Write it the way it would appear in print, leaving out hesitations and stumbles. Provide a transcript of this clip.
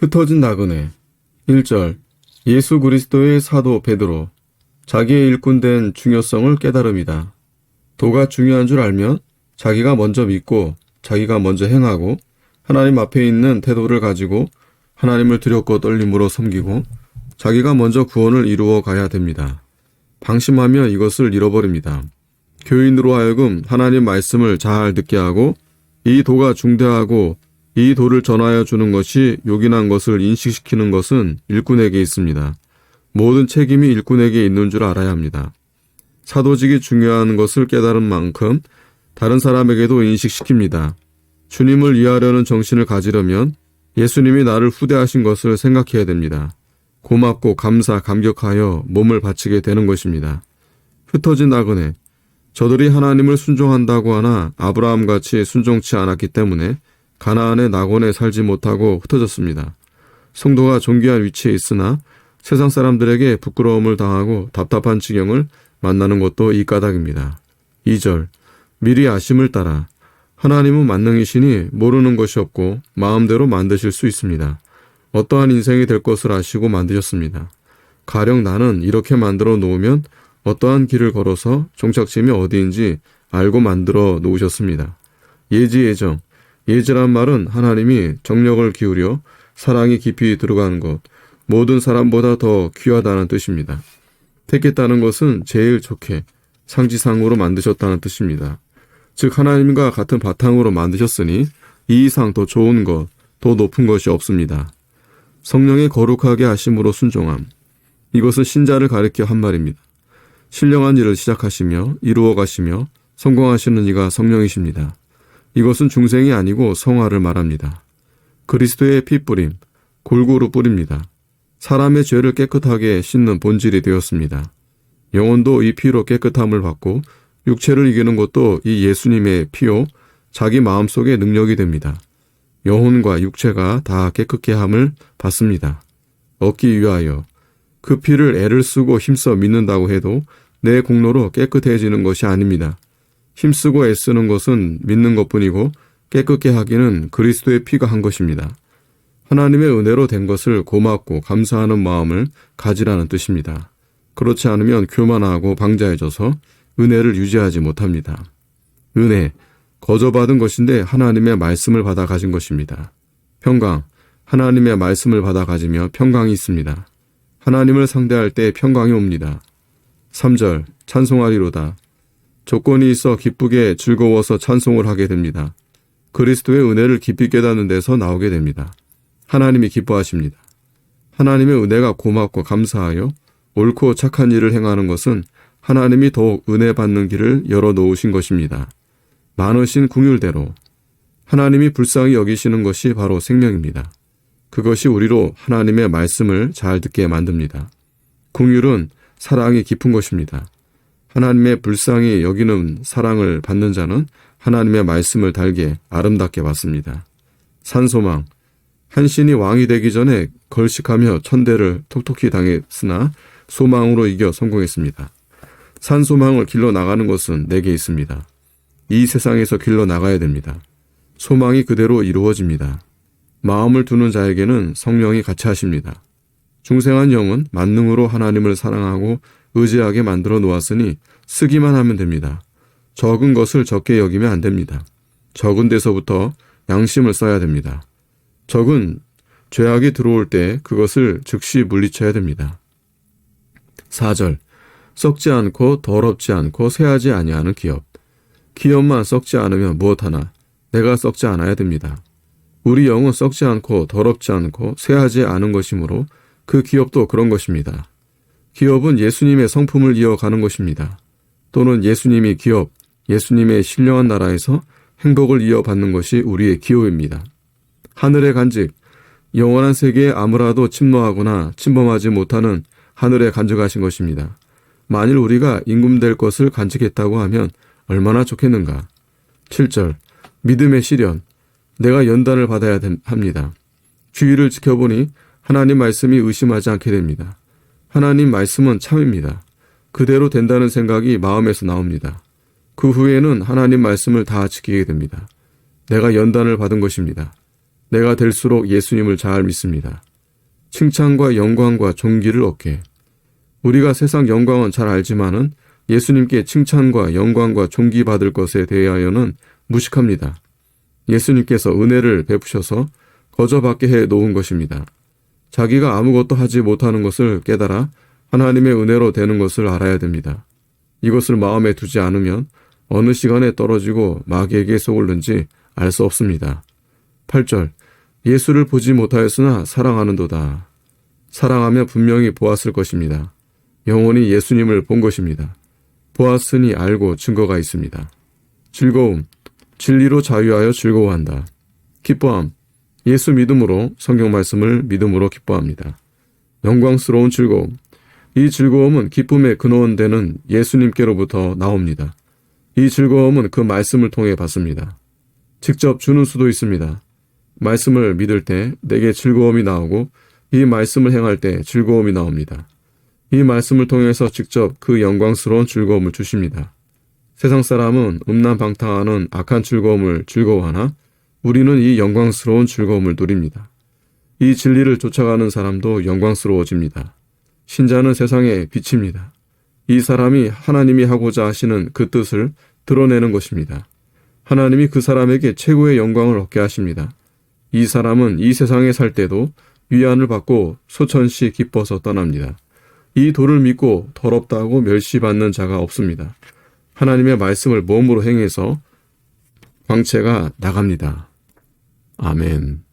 흩어진 나그네 1절 예수 그리스도의 사도 베드로 자기의 일꾼된 중요성을 깨달음이다. 도가 중요한 줄 알면 자기가 먼저 믿고 자기가 먼저 행하고 하나님 앞에 있는 태도를 가지고 하나님을 두렵고 떨림으로 섬기고 자기가 먼저 구원을 이루어 가야 됩니다. 방심하면 이것을 잃어버립니다. 교인으로 하여금 하나님 말씀을 잘 듣게 하고 이 도가 중대하고 이 도를 전하여 주는 것이 요긴한 것을 인식시키는 것은 일꾼에게 있습니다. 모든 책임이 일꾼에게 있는 줄 알아야 합니다. 사도직이 중요한 것을 깨달은 만큼 다른 사람에게도 인식시킵니다. 주님을 이해하려는 정신을 가지려면 예수님이 나를 후대하신 것을 생각해야 됩니다. 고맙고 감격하여 몸을 바치게 되는 것입니다. 흩어진 나그네 저들이 하나님을 순종한다고 하나 아브라함같이 순종치 않았기 때문에 가나안의 낙원에 살지 못하고 흩어졌습니다. 성도가 존귀한 위치에 있으나 세상 사람들에게 부끄러움을 당하고 답답한 지경을 만나는 것도 이 까닭입니다. 2절 미리 아심을 따라 하나님은 만능이시니 모르는 것이 없고 마음대로 만드실 수 있습니다. 어떠한 인생이 될 것을 아시고 만드셨습니다. 가령 나는 이렇게 만들어 놓으면 어떠한 길을 걸어서 종착점이 어디인지 알고 만들어 놓으셨습니다. 예지예정 예지란 말은 하나님이 정력을 기울여 사랑이 깊이 들어가는 것, 모든 사람보다 더 귀하다는 뜻입니다. 택했다는 것은 제일 좋게 상지상으로 만드셨다는 뜻입니다. 즉 하나님과 같은 바탕으로 만드셨으니 이 이상 더 좋은 것, 더 높은 것이 없습니다. 성령의 거룩하게 하심으로 순종함. 이것은 신자를 가리켜 한 말입니다. 신령한 일을 시작하시며 이루어 가시며 성공하시는 이가 성령이십니다. 이것은 중생이 아니고 성화를 말합니다. 그리스도의 피 뿌림, 골고루 뿌립니다. 사람의 죄를 깨끗하게 씻는 본질이 되었습니다. 영혼도 이 피로 깨끗함을 받고 육체를 이기는 것도 이 예수님의 피요 자기 마음속의 능력이 됩니다. 영혼과 육체가 다 깨끗게 함을 받습니다. 얻기 위하여 그 피를 애를 쓰고 힘써 믿는다고 해도 내 공로로 깨끗해지는 것이 아닙니다. 힘쓰고 애쓰는 것은 믿는 것뿐이고 깨끗게 하기는 그리스도의 피가 한 것입니다. 하나님의 은혜로 된 것을 고맙고 감사하는 마음을 가지라는 뜻입니다. 그렇지 않으면 교만하고 방자해져서 은혜를 유지하지 못합니다. 은혜, 거저받은 것인데 하나님의 말씀을 받아 가진 것입니다. 평강, 하나님의 말씀을 받아 가지며 평강이 있습니다. 하나님을 상대할 때 평강이 옵니다. 3절, 찬송하리로다. 조건이 있어 기쁘게 즐거워서 찬송을 하게 됩니다. 그리스도의 은혜를 깊이 깨닫는 데서 나오게 됩니다. 하나님이 기뻐하십니다. 하나님의 은혜가 고맙고 감사하여 옳고 착한 일을 행하는 것은 하나님이 더욱 은혜 받는 길을 열어놓으신 것입니다. 많으신 긍휼대로 하나님이 불쌍히 여기시는 것이 바로 생명입니다. 그것이 우리로 하나님의 말씀을 잘 듣게 만듭니다. 긍휼은 사랑이 깊은 것입니다. 하나님의 불쌍히 여기는 사랑을 받는 자는 하나님의 말씀을 달게 아름답게 받습니다. 산소망, 한신이 왕이 되기 전에 걸식하며 천대를 톡톡히 당했으나 소망으로 이겨 성공했습니다. 산소망을 길러 나가는 것은 내게 있습니다. 이 세상에서 길러 나가야 됩니다. 소망이 그대로 이루어집니다. 마음을 두는 자에게는 성령이 같이 하십니다. 중생한 영은 만능으로 하나님을 사랑하고 의지하게 만들어 놓았으니 쓰기만 하면 됩니다. 적은 것을 적게 여기면 안 됩니다. 적은 데서부터 양심을 써야 됩니다. 적은 죄악이 들어올 때 그것을 즉시 물리쳐야 됩니다. 4절, 썩지 않고 더럽지 않고 쇠하지 아니하는 기업. 기업만 썩지 않으면 무엇하나 내가 썩지 않아야 됩니다. 우리 영은 썩지 않고 더럽지 않고 쇠하지 않은 것이므로 그 기업도 그런 것입니다. 기업은 예수님의 성품을 이어가는 것입니다. 또는 예수님이 기업, 예수님의 신령한 나라에서 행복을 이어받는 것이 우리의 기업입니다. 하늘의 간직, 영원한 세계에 아무라도 침노하거나 침범하지 못하는 하늘에 간직하신 것입니다. 만일 우리가 임금될 것을 간직했다고 하면 얼마나 좋겠는가. 7절, 믿음의 시련, 내가 연단을 받아야 합니다. 주의를 지켜보니 하나님 말씀이 의심하지 않게 됩니다. 하나님 말씀은 참입니다. 그대로 된다는 생각이 마음에서 나옵니다. 그 후에는 하나님 말씀을 다 지키게 됩니다. 내가 연단을 받은 것입니다. 내가 될수록 예수님을 잘 믿습니다. 칭찬과 영광과 존귀를 얻게. 우리가 세상 영광은 잘 알지만은 예수님께 칭찬과 영광과 존귀 받을 것에 대하여는 무식합니다. 예수님께서 은혜를 베푸셔서 거저받게 해 놓은 것입니다. 자기가 아무것도 하지 못하는 것을 깨달아 하나님의 은혜로 되는 것을 알아야 됩니다. 이것을 마음에 두지 않으면 어느 시간에 떨어지고 마귀에게 속을는지 알 수 없습니다. 8절 예수를 보지 못하였으나 사랑하는도다. 사랑하면 분명히 보았을 것입니다. 영원히 예수님을 본 것입니다. 보았으니 알고 증거가 있습니다. 즐거움, 진리로 자유하여 즐거워한다. 기뻐함, 예수 믿음으로 성경 말씀을 믿음으로 기뻐합니다. 영광스러운 즐거움, 이 즐거움은 기쁨의 근원되는 예수님께로부터 나옵니다. 이 즐거움은 그 말씀을 통해 받습니다. 직접 주는 수도 있습니다. 말씀을 믿을 때 내게 즐거움이 나오고 이 말씀을 행할 때 즐거움이 나옵니다. 이 말씀을 통해서 직접 그 영광스러운 즐거움을 주십니다. 세상 사람은 음란방탕하는 악한 즐거움을 즐거워하나 우리는 이 영광스러운 즐거움을 누립니다. 이 진리를 쫓아가는 사람도 영광스러워집니다. 신자는 세상의 빛입니다. 이 사람이 하나님이 하고자 하시는 그 뜻을 드러내는 것입니다. 하나님이 그 사람에게 최고의 영광을 얻게 하십니다. 이 사람은 이 세상에 살 때도 위안을 받고 소천시 기뻐서 떠납니다. 이 도를 믿고 더럽다고 멸시받는 자가 없습니다. 하나님의 말씀을 몸으로 행해서 광채가 나갑니다. 아멘.